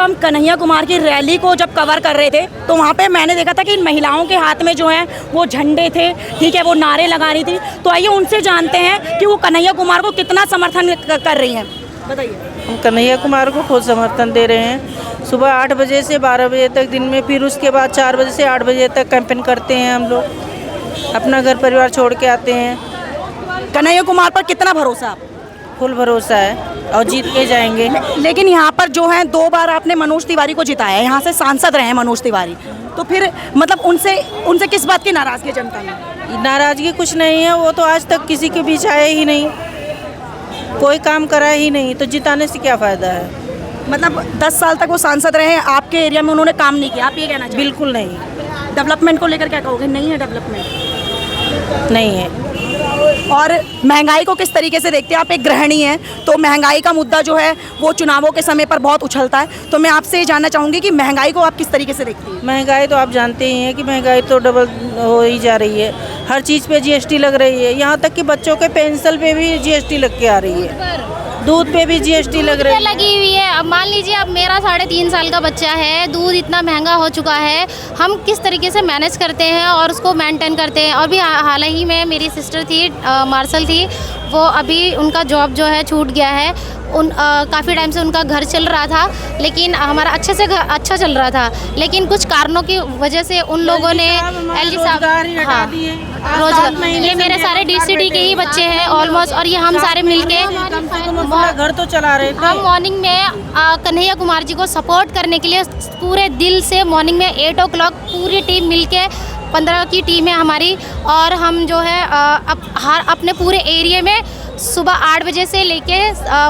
हम कन्हैया कुमार की रैली को जब कवर कर रहे थे तो वहाँ पे मैंने देखा था कि इन महिलाओं के हाथ में जो है वो झंडे थे, ठीक है, वो नारे लगा रही थी। तो आइए उनसे जानते हैं कि वो कन्हैया कुमार को कितना समर्थन कर रही हैं। बताइए। हम कन्हैया कुमार को खुद समर्थन दे रहे हैं। सुबह 8 बजे से 12 बजे तक दिन में, फिर उसके बाद 4 बजे से 8 बजे तक कैंपेन करते हैं। हम लोग अपना घर परिवार छोड़ के आते हैं। कन्हैया कुमार पर कितना भरोसा आप? फुल भरोसा है और जीत के जाएंगे। लेकिन यहाँ पर जो है 2 बार आपने मनोज तिवारी को जिताया है, यहाँ से सांसद रहे हैं मनोज तिवारी, तो फिर मतलब उनसे किस बात की नाराज़गी है जनता में? नाराज़गी कुछ नहीं है, वो तो आज तक किसी के बीच आए ही नहीं, कोई काम करा ही नहीं, तो जिताने से क्या फ़ायदा है। मतलब 10 साल तक वो सांसद रहे हैं, आपके एरिया में उन्होंने काम नहीं किया, आप ये कहना चाहिए? बिल्कुल नहीं। डेवलपमेंट को लेकर क्या कहोगे? नहीं है डेवलपमेंट? नहीं है। और महंगाई को किस तरीके से देखते हैं? आप एक गृहिणी हैं, तो महंगाई का मुद्दा जो है वो चुनावों के समय पर बहुत उछलता है, तो मैं आपसे ये जानना चाहूँगी कि महंगाई को आप किस तरीके से देखती हैं? महंगाई तो आप जानते ही हैं कि महंगाई तो डबल हो ही जा रही है। हर चीज़ पे जीएसटी लग रही है, यहाँ तक कि बच्चों के पेंसिल पे भी जीएसटी लग के आ रही है, दूध पे भी जीएसटी लग रही है। लगी हुई है। अब मान लीजिए, अब मेरा 3.5 साल का बच्चा है, दूध इतना महंगा हो चुका है, हम किस तरीके से मैनेज करते हैं और उसको मेंटेन करते हैं। और भी हाल ही में मेरी सिस्टर थी, मार्शल थी, वो अभी उनका जॉब जो है छूट गया है। काफ़ी टाइम से उनका घर चल रहा था, लेकिन हमारा अच्छा चल रहा था, लेकिन कुछ कारणों की वजह से उन लोगों ने एलजी साहब, हाँ, रोजगार, ये मेरे सारे डीसीडी के ही बच्चे हैं ऑलमोस्ट, और ये हम सारे मिलके घर तो चला रहे थे। हम मॉर्निंग में कन्हैया कुमार जी को सपोर्ट करने के लिए पूरे दिल से मॉर्निंग में 8 o'clock पूरी टीम मिलके, 15 की टीम है हमारी, और हम जो है अपने पूरे एरिया में सुबह 8 बजे से लेके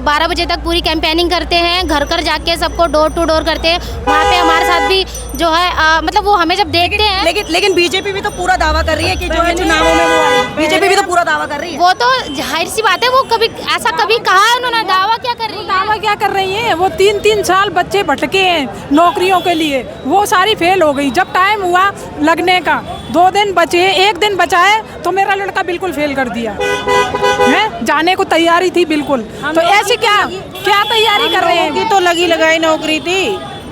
12 बजे तक पूरी कैंपेनिंग करते हैं, घर घर जाके सबको डोर टू डोर करते हैं। वहाँ पे हमारे साथ भी जो है मतलब वो हमें जब देखते हैं, लेकिन बीजेपी भी तो पूरा दावा कर रही है कि जो है चुनावों में वो बीजेपी भी तो पूरा दावा कर रही है। वो तो जाहिर सी बात है, वो कभी ऐसा कभी कहा है उन्होंने? दावा क्या कर रही है? दावा क्या कर रही है? वो 3-3 साल बच्चे भटके हैं नौकरियों के लिए, वो सारी फेल हो गई। जब टाइम हुआ लगने का, 2 दिन बचे, 1 दिन बचा है, तो मेरा लड़का बिल्कुल फेल कर दिया है। जाने को तैयारी थी बिल्कुल, तो ऐसी क्या तैयारी कर रहे हैं? तो लगी लगाई नौकरी थी,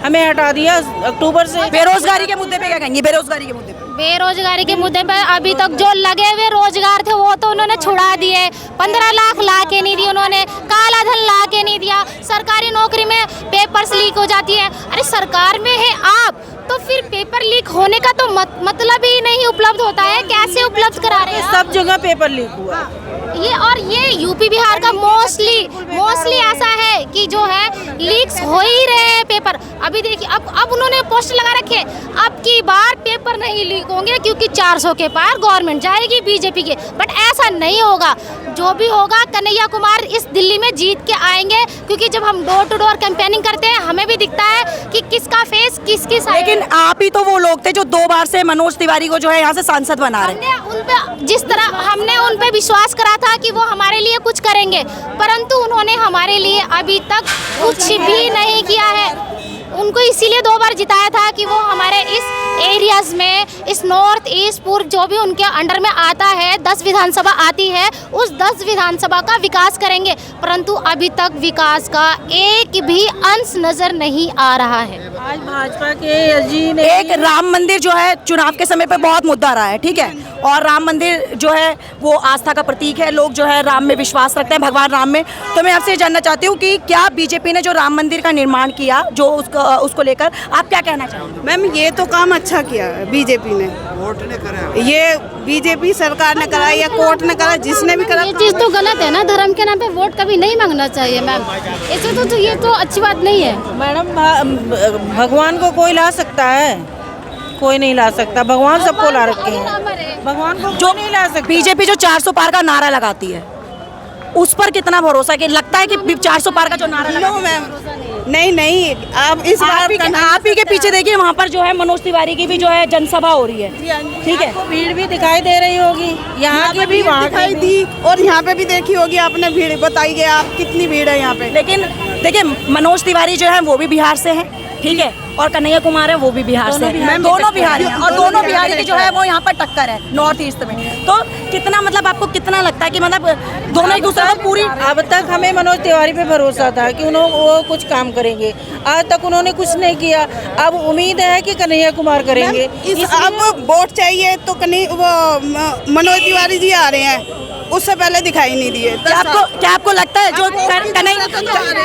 हमें हटा दिया अक्टूबर से। बेरोजगारी के मुद्दे पे क्या कहेंगे? बेरोजगारी के मुद्दे पे, बेरोजगारी के मुद्दे पर अभी तक जो लगे हुए रोजगार थे वो तो उन्होंने छुड़ा दिए। 15 लाख ला के नहीं दिए उन्होंने, काला धन ला के नहीं दिया। सरकारी नौकरी में पेपर्स लीक हो जाती है। अरे सरकार में है आप, तो फिर पेपर लीक होने का तो मतलब ही नहीं उपलब्ध होता है। कैसे उपलब्ध करा रहे हैं? सब जगह पेपर लीक हुआ ये यूपी बिहार का मोस्टली ऐसा है कि जो है लीक्स हो ही रहे हैं पेपर। अभी देखिए, अब उन्होंने पोस्टर लगा रखे, अब की बार पेपर नहीं लीक होंगे क्योंकि 400 के पार गवर्नमेंट जाएगी बीजेपी के। बट ऐसा नहीं होगा, जो भी होगा कन्हैया कुमार इस दिल्ली में जीत के आएंगे, क्योंकि जब हम डोर टू डोर कैंपेनिंग करते हैं हमें भी दिखता है कि किसका फेस किसकी साइड। लेकिन आप ही तो वो लोग थे जो 2 बार से मनोज तिवारी को जो है यहाँ से सांसद बना रहे हैं। हमने उन पे विश्वास करा था कि वो हमारे लिए कुछ करेंगे, परंतु उन्होंने हमारे लिए अभी तक कुछ भी नहीं किया है। उनको इसीलिए 2 बार जिताया था कि वो हमारे इस एरियाज में, इस नॉर्थ ईस्ट पूर्व जो भी उनके अंडर में आता है, 10 विधानसभा आती है, उस 10 विधानसभा का विकास करेंगे। परंतु अभी तक विकास का एक भी अंश नजर नहीं आ रहा है। आज भाजपा के एलजी ने एक राम मंदिर जो है चुनाव के समय पे बहुत मुद्दा रहा है, ठीक है, और राम मंदिर जो है वो आस्था का प्रतीक है, लोग जो है राम में विश्वास रखते हैं, भगवान राम में। तो मैं आपसे ये जानना चाहती हूँ कि क्या बीजेपी ने जो राम मंदिर का निर्माण किया, जो उसको लेकर आप क्या कहना चाहेंगे? मैम, ये तो काम अच्छा किया है बीजेपी ने, वोट ने करा, ये बीजेपी सरकार ने करा या कोर्ट ने करा, जिसने भी करा। ये चीज़ तो गलत है ना, धर्म के नाम पे वोट कभी नहीं मांगना चाहिए मैम। ऐसे तो ये तो अच्छी बात नहीं है मैडम। भगवान को कोई ला सकता है? कोई नहीं ला सकता। भगवान सबको ला रखे हैं, भगवान को जो नहीं ला सकता। बीजेपी जो 400 पार का नारा लगाती है, उस पर कितना भरोसा? कि लगता है कि 400 पार का जो नारा लगा, मैम नहीं, आप इस बार आप ही के पीछे देखिए, वहाँ पर जो है मनोज तिवारी की भी जो है जनसभा हो रही है, ठीक है, भीड़ भी दिखाई दे रही होगी, यहाँ की भी वहाँ दिखाई दी, और यहाँ पे भी देखी होगी आपने भीड़। बताइए आप कितनी भीड़ है यहाँ पे। लेकिन देखिए मनोज तिवारी जो है वो भी बिहार से हैं, ठीक है, और कन्हैया कुमार है वो भी बिहार से हैं, दोनों बिहारी हैं और दोनों बिहारी की जो है वो यहाँ पर टक्कर है नॉर्थ ईस्ट में। तो कितना मतलब आपको कितना लगता है कि मतलब दोनों एक दूसरे को पूरी अब तक हमें मनोज तिवारी पे भरोसा था कि वो कुछ काम करेंगे, आज तक उन्होंने कुछ नहीं किया। अब उम्मीद है कि कन्हैया कुमार करेंगे। अब वोट चाहिए तो मनोज तिवारी जी आ रहे हैं, उससे पहले दिखाई नहीं दिए। क्या आपको लगता है जो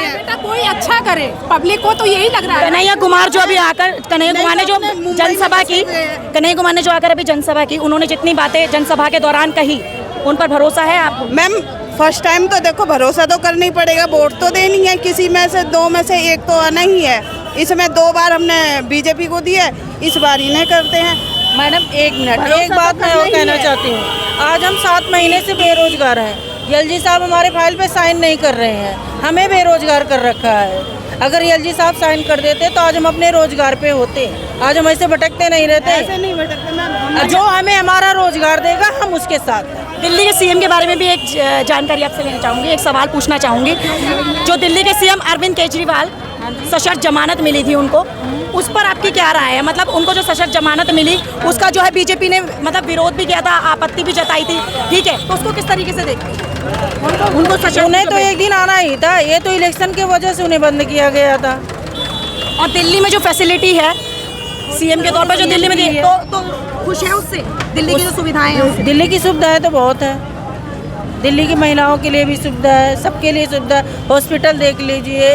बेटा कोई अच्छा करे, पब्लिक को तो यही लग रहा है। कन्हैया कुमार जो अभी आकर कन्हैया कुमार ने जो जनसभा की, कन्हैया कुमार ने जो आकर अभी जनसभा की, उन्होंने जितनी बातें जनसभा के दौरान कही, उन पर भरोसा है आपको? मैम फर्स्ट टाइम तो देखो भरोसा तो करना ही पड़ेगा, वोट तो देनी है, किसी में से दो में से एक तो आना ही है। इसमें 2 बार हमने बीजेपी को दी है, इस बार इन्हें करते हैं। मैडम एक मिनट, एक बात मैं और कहना चाहती हूँ। आज हम 7 महीने से बेरोजगार हैं। एलजी साहब हमारे फाइल पे साइन नहीं कर रहे हैं, हमें बेरोजगार कर रखा है। अगर एलजी साहब साइन कर देते तो आज हम अपने रोजगार पे होते, आज हम ऐसे भटकते नहीं रहते। ऐसे नहीं भटकते मैम, जो हमें हमारा रोजगार देगा हम उसके साथ हैं। दिल्ली के सीएम के बारे में भी एक जानकारी आपसे लेना चाहूँगी, एक सवाल पूछना चाहूँगी। जो दिल्ली के सीएम अरविंद केजरीवाल, सशर्त जमानत मिली थी उनको, उस पर आपकी क्या राय है? मतलब उनको जो सशर्त जमानत मिली उसका जो है बीजेपी ने मतलब विरोध भी किया था, आपत्ति भी जताई थी, ठीक है, तो उसको किस तरीके से देखते हैं? उनको सशर्त उन्हें तो एक दिन आना ही था, ये तो इलेक्शन की वजह से उन्हें बंद किया गया था। और दिल्ली में जो फैसिलिटी है सीएम के तौर पर जो दिल्ली में दी तो खुश है उससे? दिल्ली की जो सुविधाएं हैं उससे? दिल्ली की सुविधाएं तो बहुत है, दिल्ली की महिलाओं के लिए भी सुविधा है, सबके लिए सुविधा। हॉस्पिटल देख लीजिए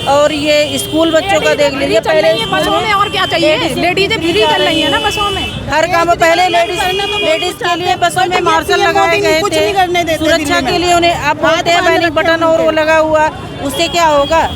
और ये स्कूल बच्चों का देख लीजिए। पहले बसों में और क्या चाहिए, लेडीजें फ्री चल रही है ना बसों में, हर काम। पहले लेडीज के लिए बसों में मार्शल लगाए गए थे सुरक्षा के लिए, उन्हें अब बोलते हैं पैनिक बटन और वो लगा हुआ, उससे क्या होगा?